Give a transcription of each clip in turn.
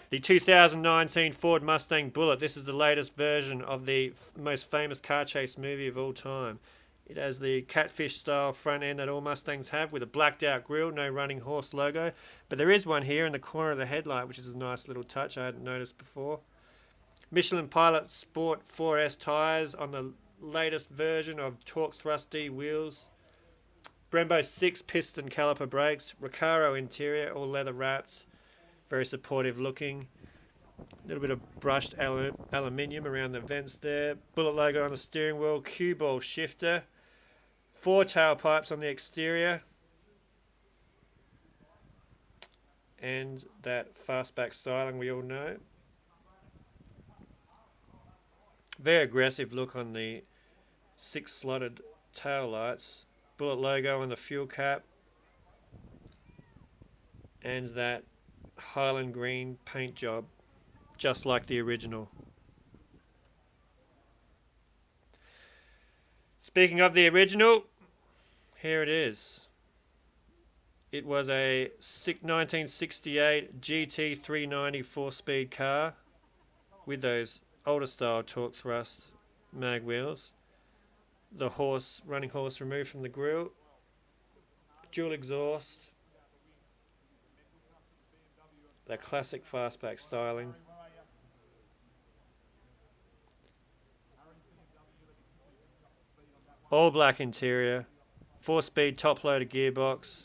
The 2019 Ford Mustang Bullitt. This is the latest version of the most famous car chase movie of all time. It has the catfish style front end that all Mustangs have with a blacked out grille, no running horse logo. But there is one here in the corner of the headlight, which is a nice little touch I hadn't noticed before. Michelin Pilot Sport 4S tyres on the latest version of Torque Thrust D wheels. Brembo 6 piston caliper brakes. Recaro interior, all leather wrapped. Very supportive looking. A little bit of brushed aluminium around the vents there. Bullitt logo on the steering wheel. Cue ball shifter. 4 tailpipes on the exterior. And that fastback styling we all know. Very aggressive look on the 6 slotted tail lights. Bullitt logo on the fuel cap. And that Highland green paint job, just like the original. Speaking of the original, here it is. It was a 1968 GT390 4-speed car with those older style torque thrust mag wheels. The running horse removed from the grille. Dual exhaust. The classic fastback styling. All black interior. 4-speed top-loaded gearbox.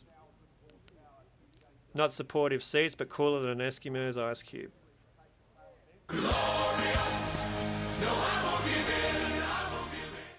Not supportive seats, but cooler than an Eskimo's ice cube.